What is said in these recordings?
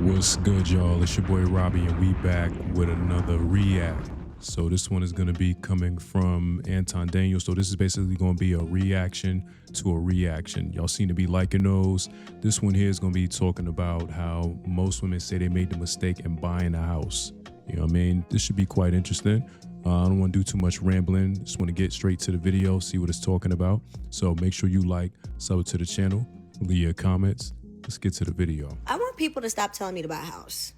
What's good, y'all? It's your boy Robbie, and we back with another react. So this one is going to be coming from Anton Daniel. So this is basically going to be a reaction to a reaction. Y'all seem to be liking those. This one here is going to be talking about how most women say they made the mistake in buying a house. You know what I mean? This should be quite interesting. I don't want to do too much rambling. Just want to get straight to the video, see what it's talking about. So make sure you like, sub to the channel, leave your comments. Let's get to the video. I want people to stop telling me to buy a house.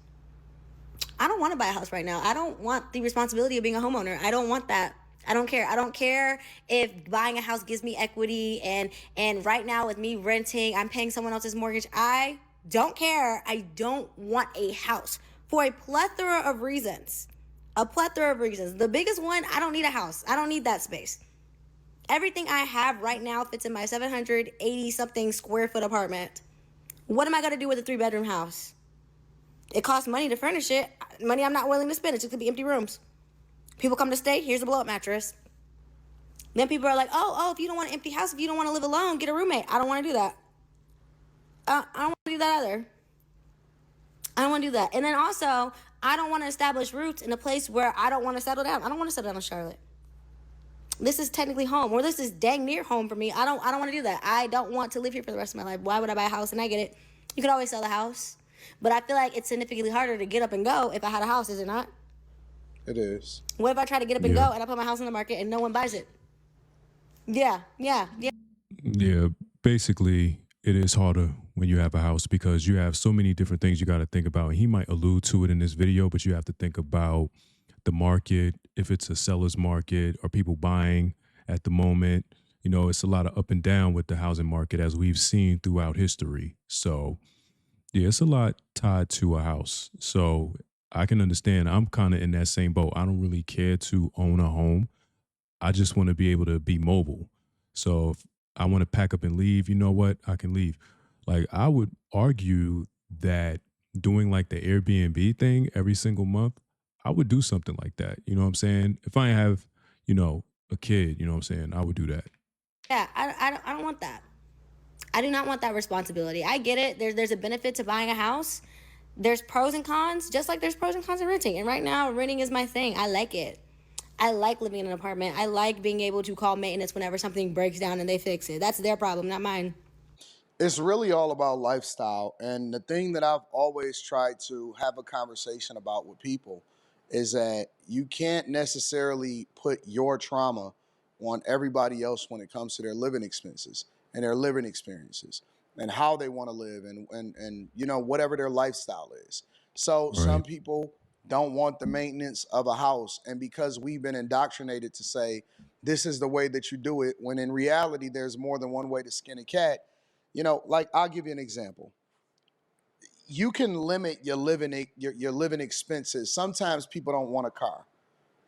I don't want to buy a house right now. I don't want the responsibility of being a homeowner. I don't want that. I don't care. I don't care if buying a house gives me equity and right now with me renting, I'm paying someone else's mortgage. I don't care. I don't want a house for a plethora of reasons. A plethora of reasons. The biggest one, I don't need a house. I don't need that space. Everything I have right now fits in my 780 something square foot apartment. What am I going to do with a 3-bedroom house? It costs money to furnish it. Money I'm not willing to spend. It's just going to be empty rooms. People come to stay. Here's a blow-up mattress. Then people are like, oh, if you don't want an empty house, if you don't want to live alone, get a roommate. I don't want to do that. I don't want to do that either. I don't want to do that. And then also, I don't want to establish roots in a place where I don't want to settle down. I don't want to settle down in Charlotte. This is technically home, or this is dang near home for me. I don't want to do that. I don't want to live here for the rest of my life. Why would I buy a house? And I get it. You could always sell a house. But I feel like it's significantly harder to get up and go if I had a house, is it not? It is. What if I try to get up and go and I put my house on the market and no one buys it? Yeah. Yeah, basically, it is harder when you have a house because you have so many different things you got to think about. And he might allude to it in this video, but you have to think about the market, if it's a seller's market or people buying at the moment. You know, it's a lot of up and down with the housing market as we've seen throughout history. So yeah, it's a lot tied to a house. So I can understand. I'm kind of in that same boat. I don't really care to own a home. I just want to be able to be mobile. So if I want to pack up and leave, you know what? I can leave. Like, I would argue that doing like the Airbnb thing every single month, I would do something like that. You know what I'm saying? If I have, a kid, you know what I'm saying? I would do that. Yeah, I don't want that. I do not want that responsibility. I get it. There's a benefit to buying a house. There's pros and cons, just like there's pros and cons of renting. And right now, renting is my thing. I like it. I like living in an apartment. I like being able to call maintenance whenever something breaks down and they fix it. That's their problem, not mine. It's really all about lifestyle. And the thing that I've always tried to have a conversation about with people is that you can't necessarily put your trauma on everybody else when it comes to their living expenses and their living experiences and how they want to live and whatever their lifestyle is. So some people don't want the maintenance of a house, and because we've been indoctrinated to say this is the way that you do it, when in reality there's more than one way to skin a cat. Like, I'll give you an example. You can limit your living expenses. Sometimes people don't want a car,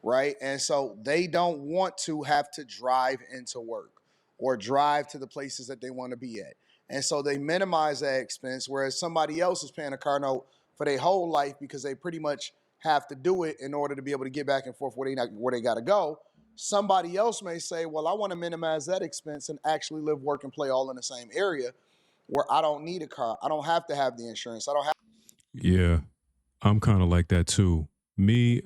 right? And so they don't want to have to drive into work or drive to the places that they want to be at. And so they minimize that expense, whereas somebody else is paying a car note for their whole life because they pretty much have to do it in order to be able to get back and forth where they got to go. Somebody else may say, well, I want to minimize that expense and actually live, work, and play all in the same area where I don't need a car. I don't have to have the insurance. I don't have. Yeah, I'm kind of like that too. Me,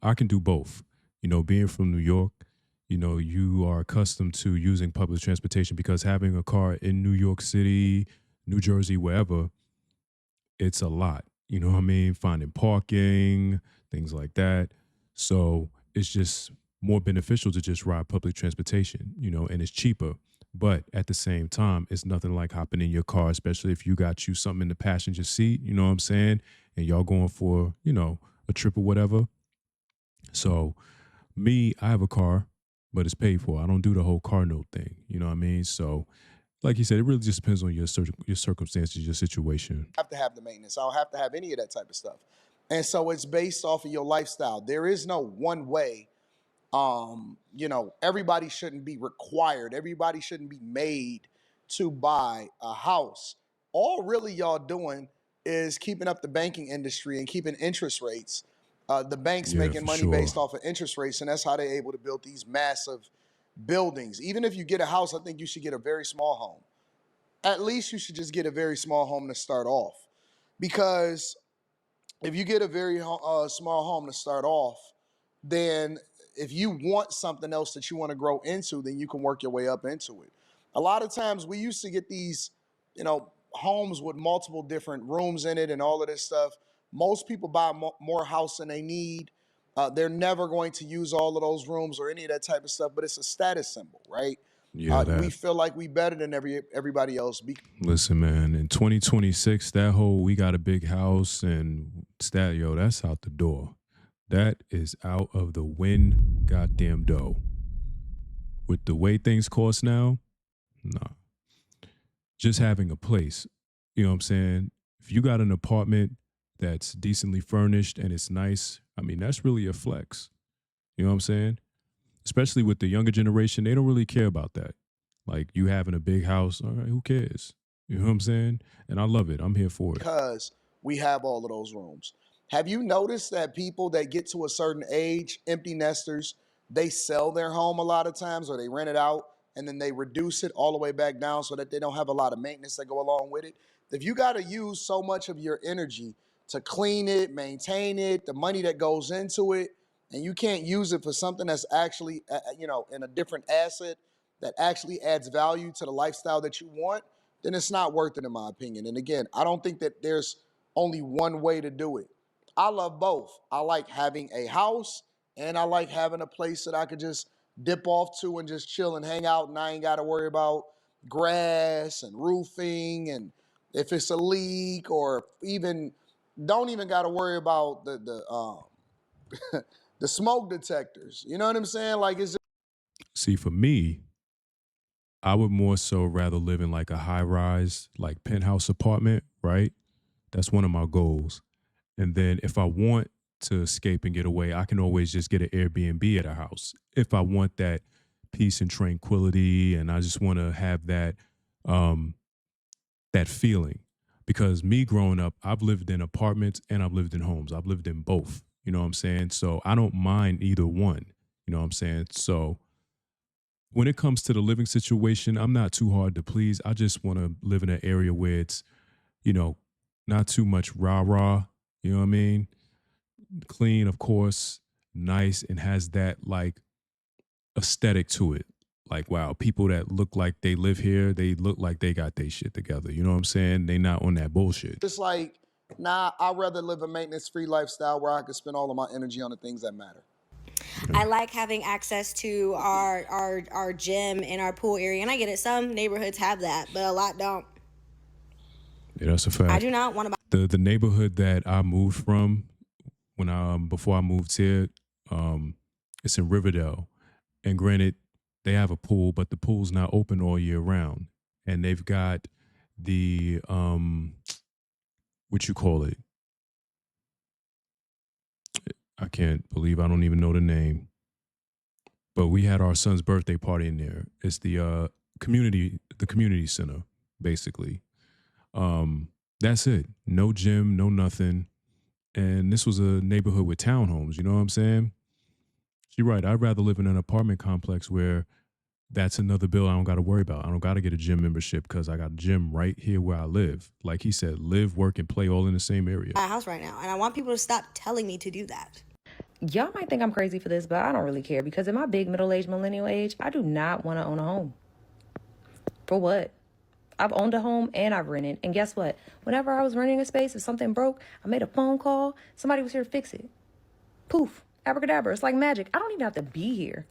I can do both. Being from New York, you are accustomed to using public transportation because having a car in New York City, New Jersey, wherever, it's a lot. You know what I mean? Finding parking, things like that. So it's just more beneficial to just ride public transportation, and it's cheaper. But at the same time, it's nothing like hopping in your car, especially if you got you something in the passenger seat, you know what I'm saying? And y'all going for, a trip or whatever. So me, I have a car, but it's paid for. I don't do the whole car note thing, you know what I mean? So like you said, it really just depends on your circumstances, your situation. Have to have the maintenance. I don't have to have any of that type of stuff. And so it's based off of your lifestyle. There is no one way. Everybody shouldn't be required. Everybody shouldn't be made to buy a house. All really y'all doing is keeping up the banking industry and keeping interest rates. The banks making money based off of interest rates, and that's how they're able to build these massive buildings. Even if you get a house, I think you should get a very small home. At least you should just get a very small home to start off, because if you get a very small home to start off, then if you want something else that you want to grow into, then you can work your way up into it. A lot of times we used to get these, homes with multiple different rooms in it and all of this stuff. Most people buy more house than they need. They're never going to use all of those rooms or any of that type of stuff, but it's a status symbol, right? Yeah, We that. feel like we better than everybody else. Listen, man, in 2026, that whole we got a big house and that's out the door. That is out of the wind, goddamn dough. With the way things cost now, nah. Just having a place, you know what I'm saying? If you got an apartment that's decently furnished and it's nice, I mean, that's really a flex. You know what I'm saying? Especially with the younger generation, they don't really care about that. Like you having a big house, all right, who cares? You know what I'm saying? And I love it. I'm here for it. Because we have all of those rooms. Have you noticed that people that get to a certain age, empty nesters, they sell their home a lot of times or they rent it out and then they reduce it all the way back down so that they don't have a lot of maintenance that go along with it? If you got to use so much of your energy to clean it, maintain it, the money that goes into it, and you can't use it for something that's actually, in a different asset that actually adds value to the lifestyle that you want, then it's not worth it in my opinion. And again, I don't think that there's only one way to do it. I love both. I like having a house and I like having a place that I could just dip off to and just chill and hang out and I ain't got to worry about grass and roofing and if it's a leak or even don't even got to worry about the smoke detectors. You know what I'm saying? Like it's just See, for me, I would more so rather live in like a high rise, like penthouse apartment, right? That's one of my goals. And then if I want to escape and get away, I can always just get an Airbnb at a house. If I want that peace and tranquility and I just want to have um that feeling. Because me growing up, I've lived in apartments and I've lived in homes. I've lived in both. You know what I'm saying? So I don't mind either one. You know what I'm saying? So when it comes to the living situation, I'm not too hard to please. I just want to live in an area where it's, you know, not too much rah rah. You know what I mean? Clean, of course, nice, and has that like aesthetic to it. Like, wow, people that look like they live here, they look like they got their shit together. You know what I'm saying? They not on that bullshit. it's like, nah, I'd rather live a maintenance-free lifestyle where I can spend all of my energy on the things that matter. I like having access to our gym and our pool area, and I get it. Some neighborhoods have that, but a lot don't. Yeah, that's a fact. I do not want to The neighborhood that I moved from when before I moved here, it's in Riverdale. And granted, they have a pool, but the pool's not open all year round. And they've got the what you call it? I can't believe I don't even know the name. But we had our son's birthday party in there. It's the community center, basically. That's it. No gym, no nothing. And this was a neighborhood with townhomes, you know what I'm saying? You're right. I'd rather live in an apartment complex where that's another bill I don't got to worry about. I don't got to get a gym membership because I got a gym right here where I live. Like he said, live, work, and play all in the same area. buy a house right now, and I want people to stop telling me to do that. Y'all might think I'm crazy for this, but I don't really care because in my big middle-aged millennial age, I do not want to own a home. For what? I've owned a home and I've rented. And guess what? Whenever I was renting a space, if something broke, I made a phone call. Somebody was here to fix it. Poof. Abracadabra. It's like magic. I don't even have to be here.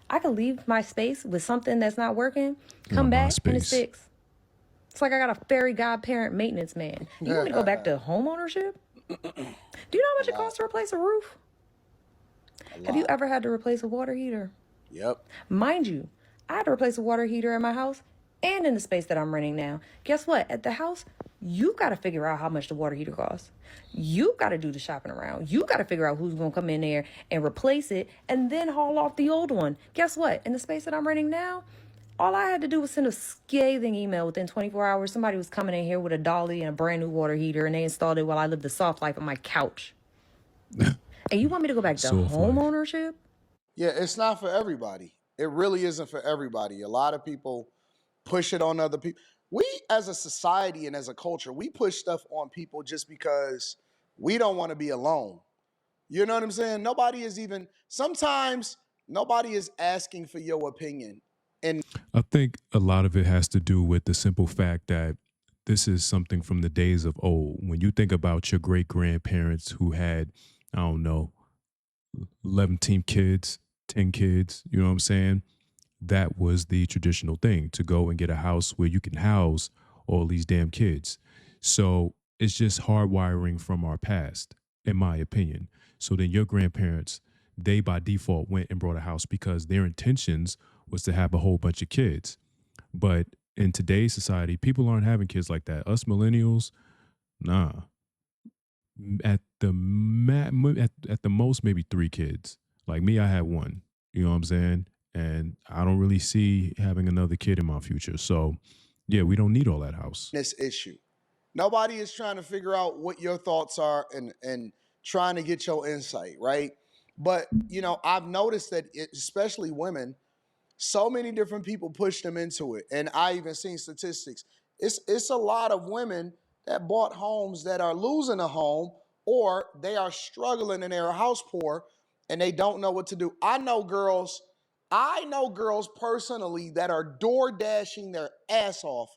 I could leave my space with something that's not working, come back, and it's fixed. It's like I got a fairy godparent maintenance man. You want me to go back to homeownership? Do you know how much it costs to replace a roof? Have you ever had to replace a water heater? Yep. Mind you, I had to replace a water heater in my house and in the space that I'm renting now. Guess what? At the house, you got to figure out how much the water heater costs. You got to do the shopping around. You got to figure out who's going to come in there and replace it and then haul off the old one. Guess what? In the space that I'm renting now, all I had to do was send a scathing email within 24 hours. Somebody was coming in here with a dolly and a brand new water heater, and they installed it while I lived the soft life on my couch. And you want me to go back to home ownership? Yeah, it's not for everybody. It really isn't for everybody. A lot of people push it on other people. We, as a society and as a culture, we push stuff on people just because We don't want to be alone. You know what I'm saying? Sometimes nobody is asking for your opinion. And I think a lot of it has to do with the simple fact that this is something from the days of old. When you think about your great grandparents who had, I don't know, 11 kids, 10 kids, you know what I'm saying? That was the traditional thing, to go and get a house where you can house all these damn kids. So it's just hardwiring from our past, in my opinion. So then your grandparents, they by default went and brought a house because their intentions was to have a whole bunch of kids. But in today's society, people aren't having kids like that. Us millennials, nah. At the most, maybe 3 kids. Like me, I had one. You know what I'm saying? And I don't really see having another kid in my future. So, yeah, we don't need all that house. this issue, nobody is trying to figure out what your thoughts are and trying to get your insight, right? But I've noticed that especially women, so many different people push them into it. And I even seen statistics. It's a lot of women that bought homes that are losing a home, or they are struggling and they're house poor and they don't know what to do. I know girls personally that are door dashing their ass off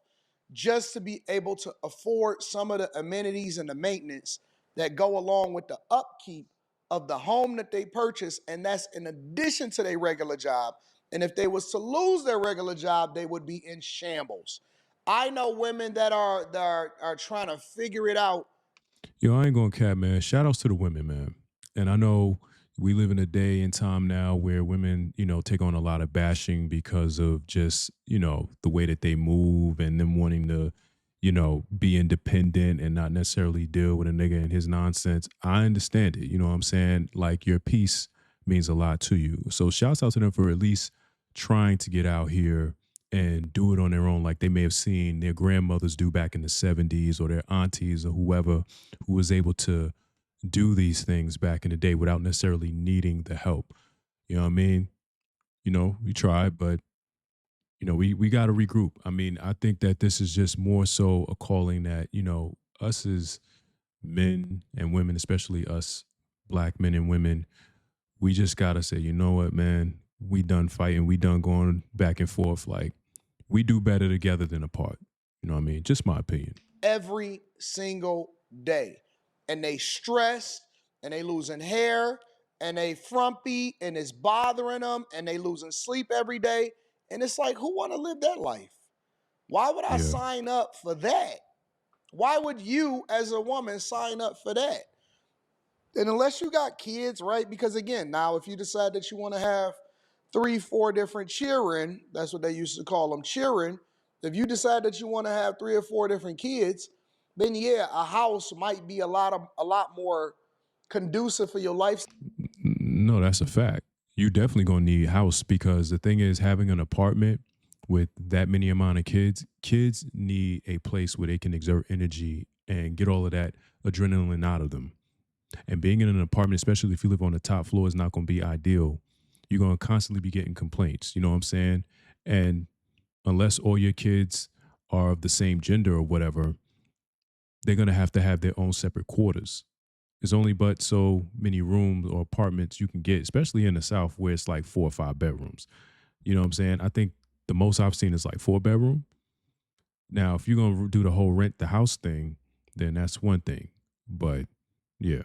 just to be able to afford some of the amenities and the maintenance that go along with the upkeep of the home that they purchase. And that's in addition to their regular job. And if they was to lose their regular job, they would be in shambles. I know women that are trying to figure it out. Yo, I ain't gonna cap, man. Shout outs to the women, man. And I know we live in a day and time now where women, take on a lot of bashing because of just, the way that they move and them wanting to, be independent and not necessarily deal with a nigga and his nonsense. I understand it. You know what I'm saying? Like, your peace means a lot to you. So shouts out to them for at least trying to get out here and do it on their own, like they may have seen their grandmothers do back in the 70s, or their aunties or whoever who was able to do these things back in the day without necessarily needing the help. You know what I mean? We tried, but we got to regroup. I mean, I think that this is just more so a calling that, us as men and women, especially us black men and women, we just got to say, you know what, man, we done fighting. We done going back and forth. Like, we do better together than apart. You know what I mean? Just my opinion. Every single day. And they stressed and they losing hair and they frumpy and it's bothering them and they losing sleep every day. And it's like, who want to live that life? Why would I Yeah. sign up for that? Why would you as a woman sign up for that? And unless you got kids, right? Because again, now if you decide that you want to have 3-4 different children, that's what they used to call them, children. If you decide that you want to have 3 or 4 different kids, then yeah, a house might be a lot more conducive for your lifestyle. No, that's a fact. You definitely gonna need a house, because the thing is, having an apartment with that many amount of kids need a place where they can exert energy and get all of that adrenaline out of them. And being in an apartment, especially if you live on the top floor, is not going to be ideal. You're going to constantly be getting complaints. You know what I'm saying? And unless all your kids are of the same gender or whatever, they're going to have their own separate quarters. There's only but so many rooms or apartments you can get, especially in the South, where it's like 4 or 5 bedrooms. You know what I'm saying? I think the most I've seen is like 4-bedroom. Now, if you're going to do the whole rent the house thing, then that's one thing. But yeah.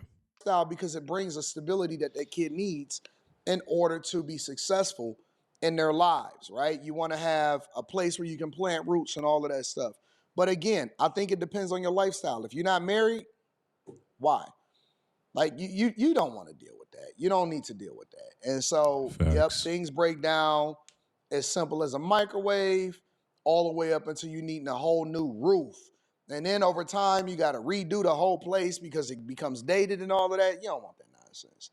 Because it brings a stability that kid needs in order to be successful in their lives, right? You want to have a place where you can plant roots and all of that stuff. But again, I think it depends on your lifestyle. If you're not married, why? Like you don't want to deal with that. You don't need to deal with that. And so, yep, things break down as simple as a microwave all the way up until you needing a whole new roof. And then over time, you got to redo the whole place because it becomes dated and all of that. You don't want that nonsense.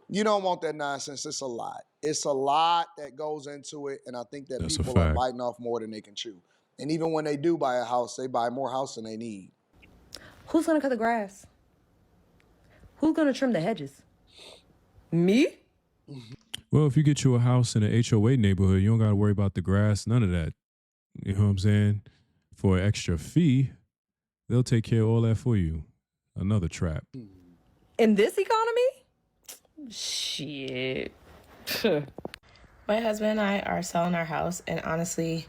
You don't want that nonsense. It's a lot. It's a lot that goes into it. And I think that That's people are biting off more than they can chew. And even when they do buy a house, they buy more house than they need. Who's going to cut the grass? Who's going to trim the hedges? Me? Well, if you get you a house in an HOA neighborhood, you don't got to worry about the grass, none of that. You know what I'm saying? For an extra fee, they'll take care of all that for you. Another trap. In this economy? Shit. My husband and I are selling our house, and honestly,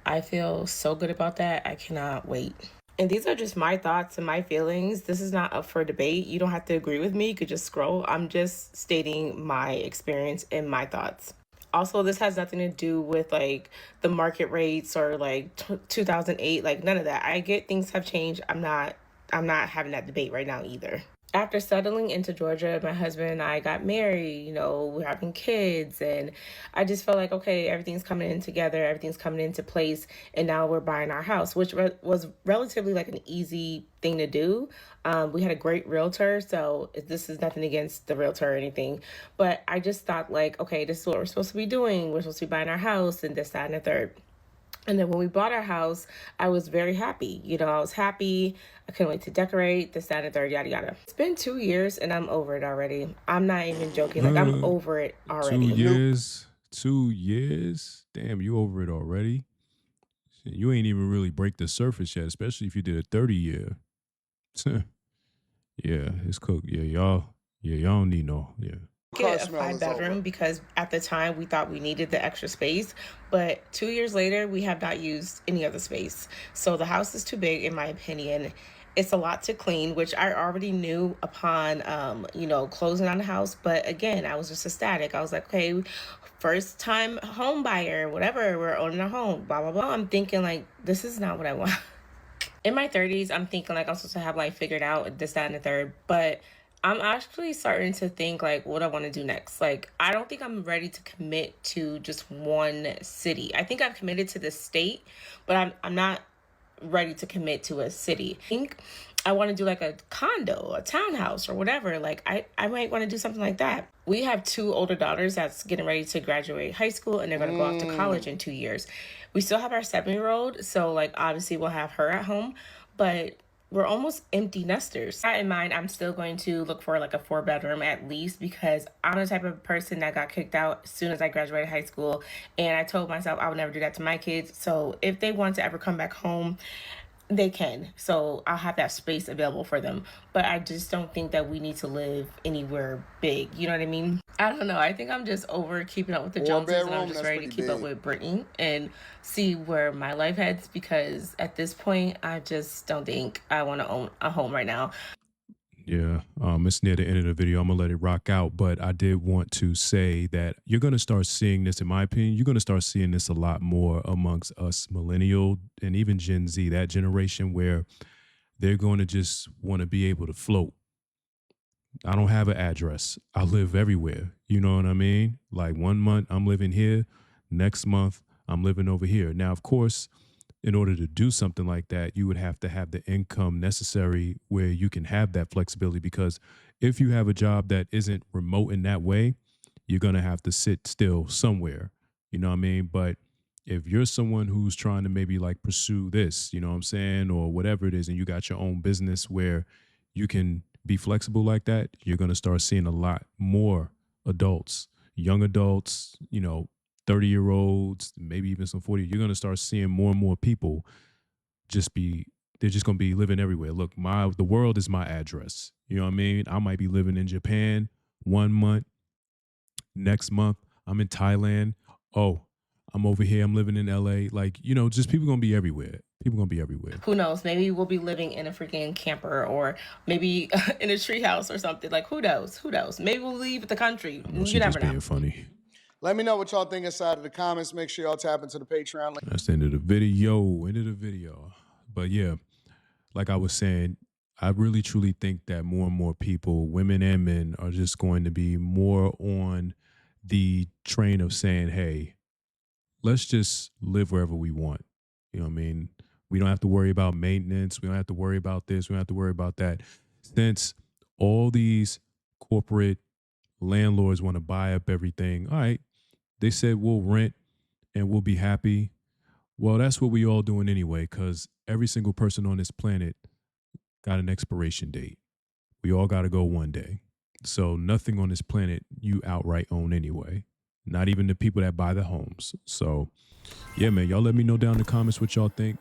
I feel so good about that. I cannot wait. And these are just my thoughts and my feelings. This is not up for debate. You don't have to agree with me. You could just scroll. I'm just stating my experience and my thoughts. Also, this has nothing to do with like the market rates or like 2008, like none of that. I get things have changed. I'm not having that debate right now either. After settling into Georgia, my husband and I got married, we're having kids, and I just felt like, okay, everything's coming in together, everything's coming into place, and now we're buying our house, which was relatively like an easy thing to do. We had a great realtor, so this is nothing against the realtor or anything, but I just thought like, okay, this is what we're supposed to be doing. We're supposed to be buying our house and this, that, and the third. And then when we bought our house, I was very happy. I was happy. I couldn't wait to decorate, this, that, and the third, yada, yada. It's been 2 years and I'm over it already. I'm not even joking. Like, I'm over it already. 2 years? 2 years? Damn, you over it already? You ain't even really break the surface yet, especially if you did a 30-year. Yeah, it's cooked. Y'all don't need no, yeah. Get a 5-bedroom because at the time we thought we needed the extra space, but 2 years later we have not used any of the space. So the house is too big in my opinion. It's a lot to clean, which I already knew upon closing on the house. But again, I was just ecstatic. I was like, okay, first time home buyer, whatever, we're owning a home, blah blah blah. I'm thinking like, this is not what I want. In my 30s, I'm thinking like I'm supposed to have life figured out, this, that, and the third, but I'm actually starting to think like what I want to do next. Like, I don't think I'm ready to commit to just one city. I think I've committed to the state, but I'm not ready to commit to a city. I think I want to do like a condo, a townhouse or whatever. Like I might want to do something like that. We have 2 older daughters that's getting ready to graduate high school and they're going to go off to college in 2 years. We still have our 7-year-old. So like, obviously we'll have her at home, but we're almost empty nesters. That in mind, I'm still going to look for like a 4-bedroom at least because I'm the type of person that got kicked out as soon as I graduated high school. And I told myself I would never do that to my kids. So if they want to ever come back home, they can. So I'll have that space available for them. But I just don't think that we need to live anywhere big. You know what I mean? I don't know. I think I'm just over keeping up with the Joneses and I'm just ready to keep up with Brittany and see where my life heads because at this point, I just don't think I want to own a home right now. Yeah, it's near the end of the video. I'm going to let it rock out. But I did want to say that you're going to start seeing this, in my opinion, you're going to start seeing this a lot more amongst us millennial and even Gen Z, that generation where they're going to just want to be able to float. I don't have an address. I live everywhere. You know what I mean? Like 1 month I'm living here. Next month I'm living over here. Now, of course, in order to do something like that, you would have to have the income necessary where you can have that flexibility because if you have a job that isn't remote in that way, you're going to have to sit still somewhere. You know what I mean? But if you're someone who's trying to maybe like pursue this, you know what I'm saying, or whatever it is, and you got your own business where you can be flexible like that, you're going to start seeing a lot more adults, young adults, 30-year-olds, maybe even some 40. You're going to start seeing more and more people they're just going to be living everywhere. Look, the world is my address. You know what I mean? I might be living in Japan 1 month. Next month, I'm in Thailand. Oh, I'm over here. I'm living in LA. Like, just people going to be everywhere. People going to be everywhere. Who knows? Maybe we'll be living in a freaking camper or maybe in a treehouse or something. Like, who knows? Who knows? Maybe we'll leave the country. You never know. Being funny. Let me know what y'all think inside of the comments. Make sure y'all tap into the Patreon link. That's the end of the video. But yeah, like I was saying, I really truly think that more and more people, women and men, are just going to be more on the train of saying, hey, let's just live wherever we want. You know what I mean? We don't have to worry about maintenance. We don't have to worry about this. We don't have to worry about that. Since all these corporate landlords want to buy up everything, all right, they said we'll rent and we'll be happy. Well, that's what we all doing anyway, because every single person on this planet got an expiration date. We all got to go one day. So nothing on this planet you outright own anyway. Not even the people that buy the homes. So yeah, man, y'all let me know down in the comments what y'all think.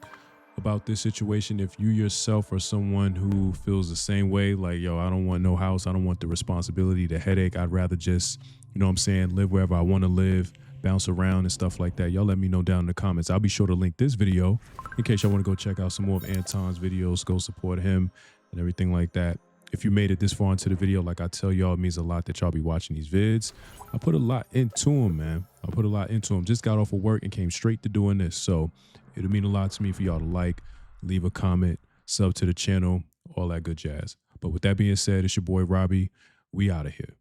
about this situation. If you yourself are someone who feels the same way, like, yo, I don't want no house, I don't want the responsibility, the headache, I'd rather just, you know what I'm saying, live wherever I want to live, bounce around and stuff like that, y'all let me know down in the comments. I'll be sure to link this video in case y'all want to go check out some more of Anton's videos, go support him and everything like that. If you made it this far into the video, like I tell y'all, it means a lot that y'all be watching these vids. I put a lot into them, man. I put a lot into them. Just got off of work and came straight to doing this. So it'll mean a lot to me for y'all to like, leave a comment, sub to the channel, all that good jazz. But with that being said, it's your boy Robbie. We out of here.